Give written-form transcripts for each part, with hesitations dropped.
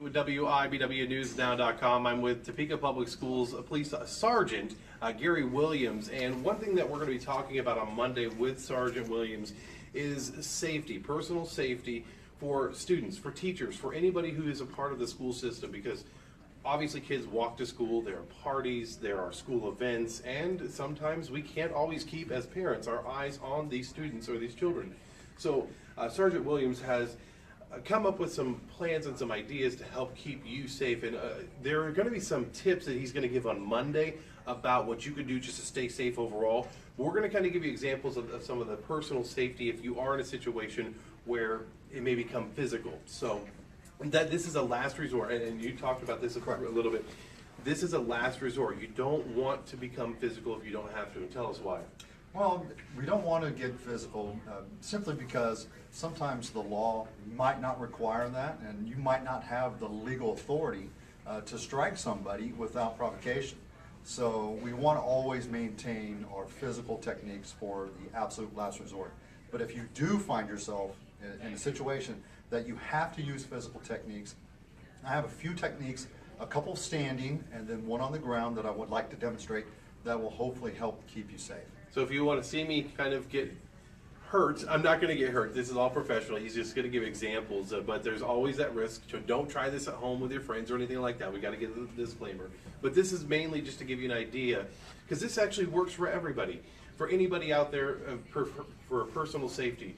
With WIBWNewsNow.com, I'm with Topeka Public Schools Police Sergeant Gary Williams, and one thing that we're going to be talking about on Monday with Sergeant Williams is safety, personal safety for students, for teachers, for anybody who is a part of the school system, because obviously kids walk to school, there are parties, there are school events, and sometimes we can't always keep, as parents, our eyes on these students or these children. So Sergeant Williams has come up with some plans and some ideas to help keep you safe, and there are going to be some tips that he's going to give on Monday about what you can do just to stay safe overall. We're going to kind of give you examples of some of the personal safety if you are in a situation where it may become physical. So that this is a last resort, and you talked about this a little bit. This is a last resort. You don't want to become physical if you don't have to. Tell us why. Well, we don't want to get physical simply because sometimes the law might not require that, and you might not have the legal authority to strike somebody without provocation. So we want to always maintain our physical techniques for the absolute last resort. But if you do find yourself in a situation that you have to use physical techniques, I have a few techniques, a couple standing and then one on the ground that I would like to demonstrate that will hopefully help keep you safe. So if you want to see me kind of get hurt, I'm not going to get hurt. This is all professional. He's just going to give examples, but there's always that risk. So don't try this at home with your friends or anything like that. We got to get the disclaimer. But this is mainly just to give you an idea, because this actually works for everybody. For anybody out there for personal safety,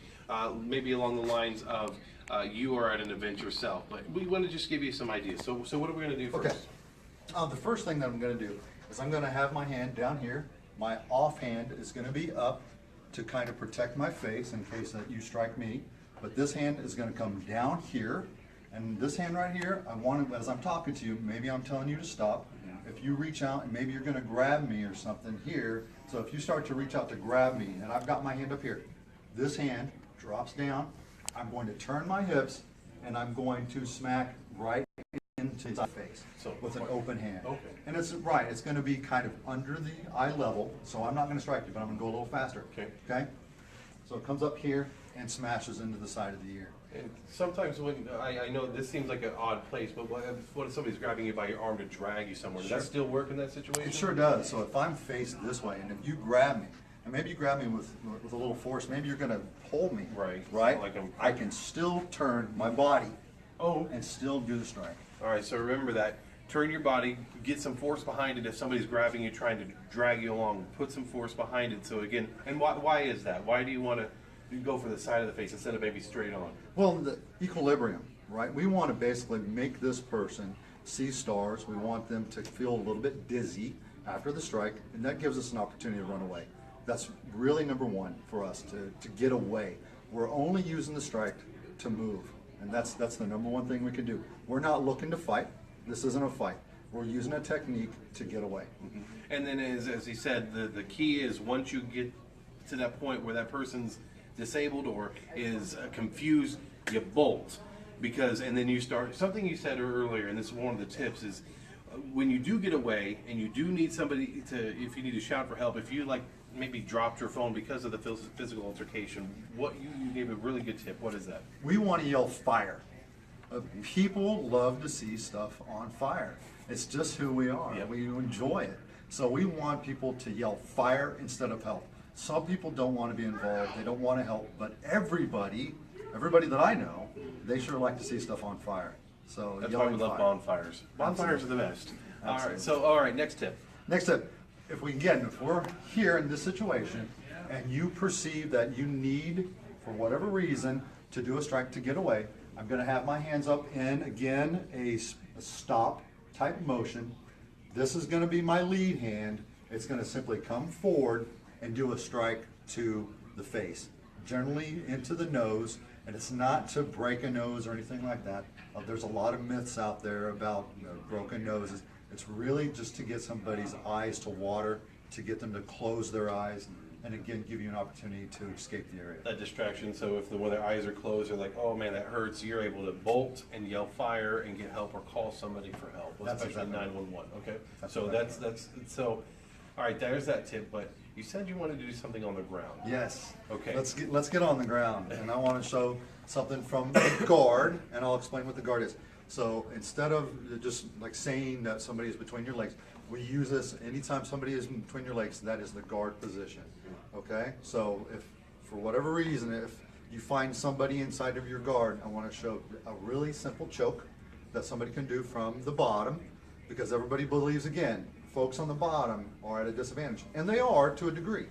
maybe along the lines of you are at an event yourself. But we want to just give you some ideas. So what are we going to do first? Okay. The first thing that I'm going to do is I'm going to have my hand down here. My offhand is going to be up to kind of protect my face in case that you strike me. But this hand is going to come down here. And this hand right here, I want to, as I'm talking to you, maybe I'm telling you to stop. If you reach out and maybe you're going to grab me or something here. So if you start to reach out to grab me, and I've got my hand up here, this hand drops down. I'm going to turn my hips and I'm going to smack right into my face with an open hand. Okay. And it's going to be kind of under the eye level, so I'm not going to strike you, but I'm going to go a little faster. Okay? So it comes up here and smashes into the side of the ear. And sometimes when, I know this seems like an odd place, but what if somebody's grabbing you by your arm to drag you somewhere? Does that still work in that situation? It sure does. So if I'm faced this way, and if you grab me, and maybe you grab me with a little force, maybe you're going to pull me. Right? Like I can still turn my body and still do the strike. All right, so remember that. Turn your body, get some force behind it. If somebody's grabbing you, trying to drag you along, put some force behind it. So again, and why is that? Why do you want to go for the side of the face instead of maybe straight on? Well, the equilibrium, right? We want to basically make this person see stars. We want them to feel a little bit dizzy after the strike, and that gives us an opportunity to run away. That's really number one for us, to get away. We're only using the strike to move. And that's the number one thing we can do. We're not looking to fight. This isn't a fight. We're using a technique to get away. Mm-hmm. And then as he said, the key is once you get to that point where that person's disabled or is confused, you bolt. And then you start, something you said earlier, and this is one of the tips, is when you do get away and you do need somebody if you need to shout for help, if you maybe dropped your phone because of the physical altercation, you gave a really good tip. What is that? We want to yell fire. People love to see stuff on fire. It's just who we are. Yep. We enjoy it. So we want people to yell fire instead of help. Some people don't want to be involved. They don't want to help. But everybody that I know, they sure like to see stuff on fire. So that's why we love bonfires. Bonfires are the best. Absolutely. All right, next tip. Next tip. If we're here in this situation and you perceive that you need, for whatever reason, to do a strike to get away, I'm going to have my hands up in, again, a stop type motion. This is going to be my lead hand. It's going to simply come forward and do a strike to the face, generally into the nose, and it's not to break a nose or anything like that. There's a lot of myths out there about broken noses. It's really just to get somebody's eyes to water, to get them to close their eyes, and again, give you an opportunity to escape the area. That distraction, so if when their eyes are closed, they're like, oh man, that hurts, you're able to bolt and yell fire and get help or call somebody for help, especially 911, okay? So all right, there's that tip, but you said you wanted to do something on the ground. Yes. Okay. Let's get on the ground, and I want to show something from the guard, and I'll explain what the guard is. So instead of just like saying that somebody is between your legs, we use this anytime somebody is between your legs, that is the guard position. Okay? So if, for whatever reason, if you find somebody inside of your guard, I want to show a really simple choke that somebody can do from the bottom, because everybody believes, again, folks on the bottom are at a disadvantage. And they are to a degree.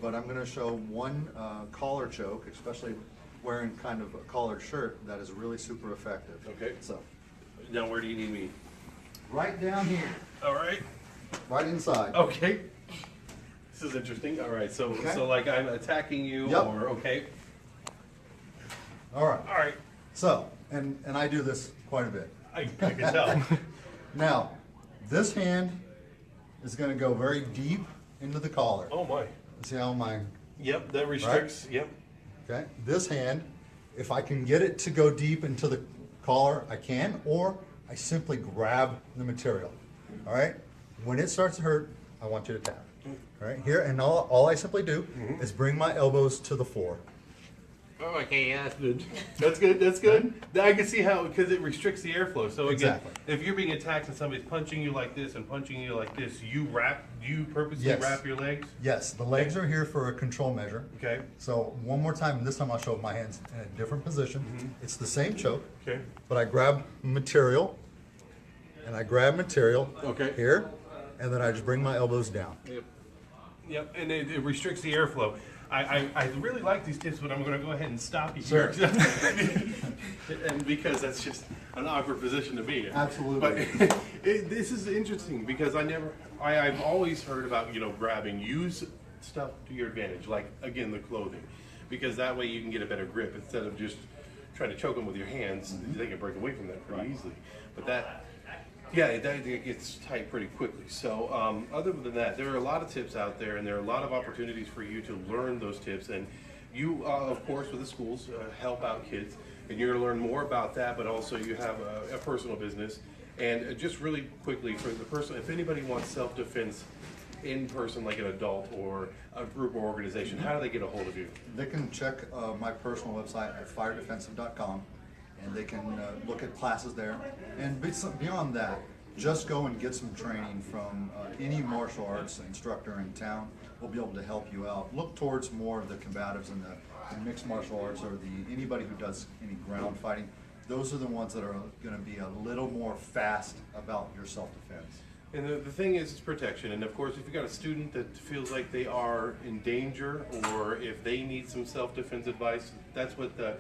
But I'm going to show one collar choke, especially wearing kind of a collared shirt, that is really super effective. Okay. So, Now, where do you need me? right down here, All right. right inside. Okay. This is interesting. All right. So, Okay. so like I'm attacking you, Yep. or okay. All right. All right. So, and I do this quite a bit. I can tell. Now, this hand is going to go very deep into the collar. Oh my. See how my, Yep. That restricts. Yep. okay? This hand, if I can get it to go deep into the collar, I can, or I simply grab the material. All right? When it starts to hurt, I want you to tap. All right? Here, and all I simply do is bring my elbows to the floor. Oh, okay, yeah, that's good. That's good. That's good. I can see how, because it restricts the airflow. So again, Exactly. if you're being attacked and somebody's punching you like this and punching you like this, you purposely Yes. wrap your legs. Yes, the legs are here for a control measure. Okay. So one more time, and this time I'll show my hands in a different position. It's the same choke, Okay. but I grab material, and I grab material Okay. here, and then I just bring my elbows down. Yep. Yep. And it restricts the airflow. I really like these tips, but I'm going to go ahead and stop you here. Sure. And because that's just an awkward position to be in. Absolutely. But this is interesting because I've always heard about, grabbing, use stuff to your advantage, like, again, the clothing. Because that way you can get a better grip instead of just trying to choke them with your hands. They can break away from that pretty easily. But that gets tight pretty quickly. So other than that, there are a lot of tips out there, and there are a lot of opportunities for you to learn those tips. And you, of course, with the schools, help out kids, and you're going to learn more about that. But also, you have a personal business. And just really quickly, for the person, if anybody wants self-defense in person, like an adult or a group or organization, how do they get a hold of you? They can check my personal website at firedefensive.com, and they can look at classes there. And beyond that, just go and get some training from any martial arts instructor in town. Will be able to help you out. Look towards more of the combatives and the mixed martial arts, or anybody who does any ground fighting. Those are the ones that are going to be a little more fast about your self-defense. And the thing is, it's protection. And of course, if you've got a student that feels like they are in danger, or if they need some self-defense advice, that's what the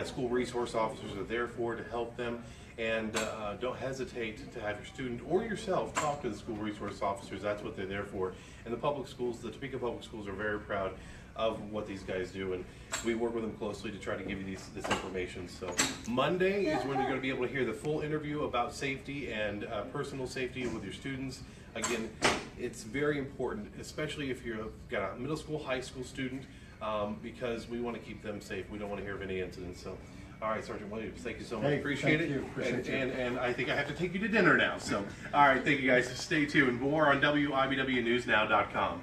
school resource officers are there for, to help them. And don't hesitate to have your student or yourself talk to the school resource officers. That's what they're there for. And the public schools, the Topeka Public Schools, are very proud of what these guys do, and we work with them closely to try to give you this information. So Monday is when you're going to be able to hear the full interview about safety and personal safety with your students. Again, it's very important, especially if you've got a middle school, high school student, because we want to keep them safe. We don't want to hear of any incidents. So, all right, Sergeant Williams, thank you so much. Hey, Appreciate thank it. you. Appreciate you. And I think I have to take you to dinner now. So, all right, thank you guys. Stay tuned. More on WIBWNewsNow.com.